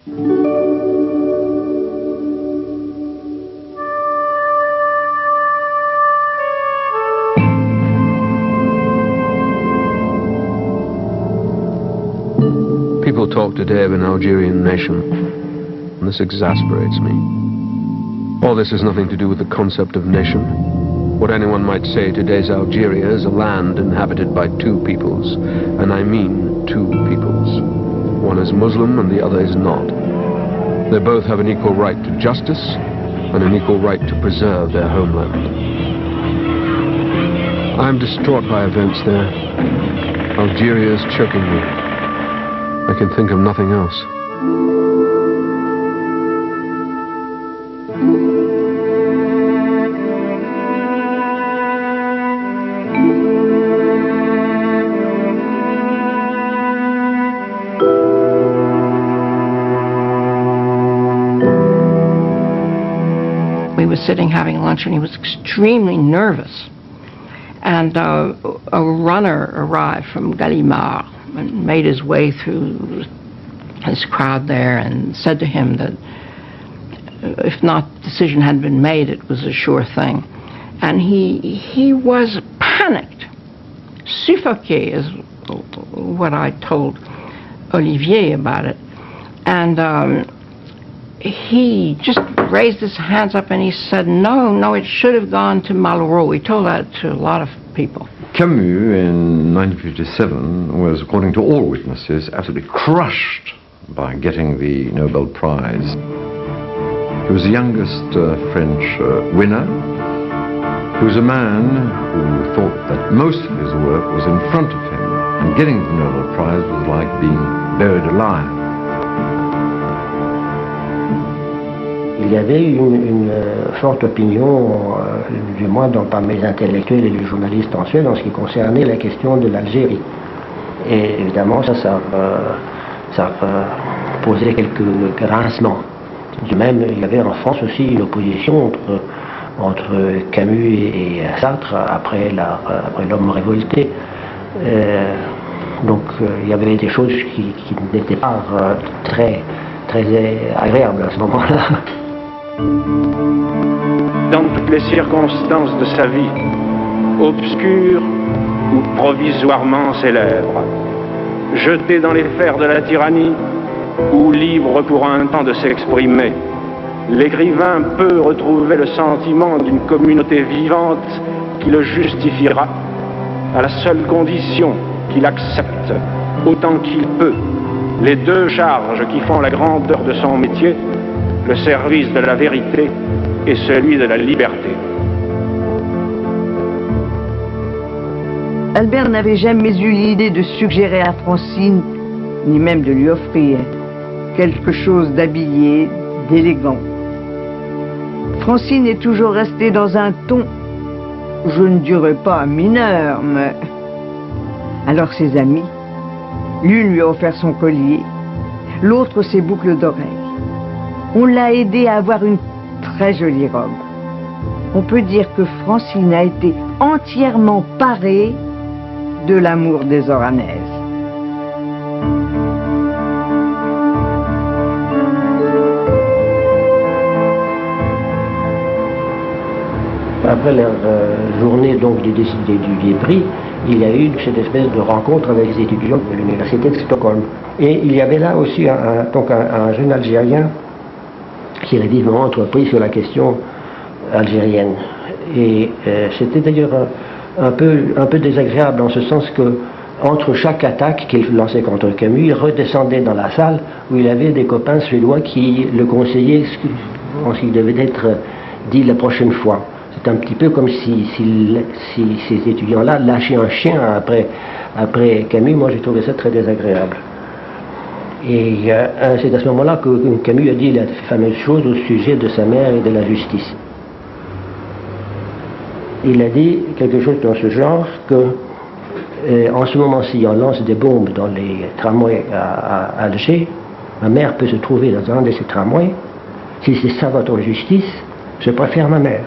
People talk today of an Algerian nation, and this exasperates me. All this has nothing to do with the concept of nation. What anyone might say, today's Algeria is a land inhabited by two peoples, and I mean two peoples. One is Muslim and the other is not. They both have an equal right to justice and an equal right to preserve their homeland. I'm distraught by events there. Algeria is choking me. I can think of nothing else. We were sitting having lunch and he was extremely nervous. And a runner arrived from Gallimard and made his way through his crowd there and said to him that if not decision had been made, it was a sure thing. And he was panicked, suffoqué is what I told Olivier about it. And he just raised his hands up and he said, no, it should have gone to Malraux. He told that to a lot of people. Camus in 1957 was, according to all witnesses, absolutely crushed by getting the Nobel Prize. He was the youngest French winner. He was a man who thought that most of his work was in front of him, and getting the Nobel Prize was like being buried alive. Il y avait une forte opinion, du moins parmi les intellectuels et les journalistes en Suède, en ce qui concernait la question de l'Algérie. Et évidemment, ça posait quelques grincements. De même, il y avait en France aussi une opposition entre Camus et Sartre après l'homme révolté. Donc il y avait des choses qui n'étaient pas très agréables à ce moment-là. Dans toutes les circonstances de sa vie, obscures ou provisoirement célèbres, jeté dans les fers de la tyrannie ou libre pour un temps de s'exprimer, l'écrivain peut retrouver le sentiment d'une communauté vivante qui le justifiera, à la seule condition qu'il accepte, autant qu'il peut, les deux charges qui font la grandeur de son métier, le service de la vérité et celui de la liberté. Albert n'avait jamais eu l'idée de suggérer à Francine, ni même de lui offrir, quelque chose d'habillé, d'élégant. Francine est toujours restée dans un ton, je ne dirais pas mineur, mais... Alors ses amis, l'une lui a offert son collier, l'autre ses boucles d'oreilles. On l'a aidé à avoir une très jolie robe. On peut dire que Francine a été entièrement parée de l'amour des Oranaises. Après leur journée donc du prix, il y a eu cette espèce de rencontre avec les étudiants de l'Université de Stockholm. Et il y avait là aussi un jeune Algérien qui avait vivement entrepris sur la question algérienne. Et c'était d'ailleurs un peu désagréable en ce sens que entre chaque attaque qu'il lançait contre Camus, il redescendait dans la salle où il avait des copains suédois qui le conseillaient ce qui devait être dit la prochaine fois. C'est un petit peu comme si ces étudiants-là lâchaient un chien après Camus. Moi j'ai trouvé ça très désagréable. Et c'est à ce moment-là que Camus a dit la fameuse chose au sujet de sa mère et de la justice. Il a dit quelque chose dans ce genre que en ce moment-ci on lance des bombes dans les tramways à Alger, ma mère peut se trouver dans un de ces tramways. Si c'est ça votre justice, je préfère ma mère.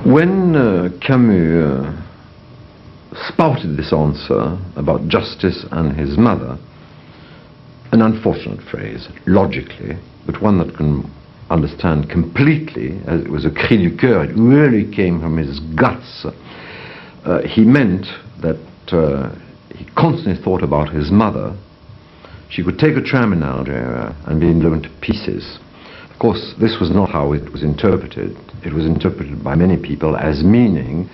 When Camus spouted this answer about justice and his mother. An unfortunate phrase, logically, but one that can understand completely, as it was a cri du cœur, it really came from his guts. He meant that he constantly thought about his mother. She could take a tram in Algeria and be blown to pieces. Of course, this was not how it was interpreted. It was interpreted by many people as meaning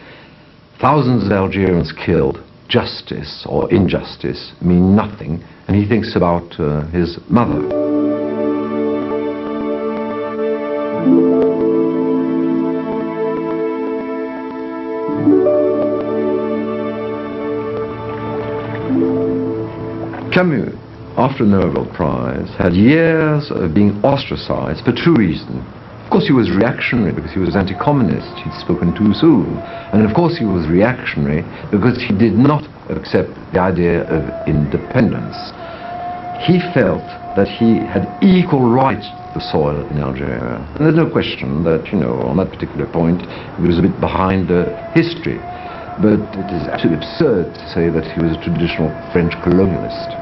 thousands of Algerians killed, justice or injustice mean nothing, and he thinks about his mother. Camus, after the Nobel Prize, had years of being ostracized for two reasons. Of course he was reactionary because he was anti-communist, he'd spoken too soon. And of course he was reactionary because he did not accept the idea of independence. He felt that he had equal rights to the soil in Algeria. And there's no question that, on that particular point, he was a bit behind history. But it is absolutely absurd to say that he was a traditional French colonialist.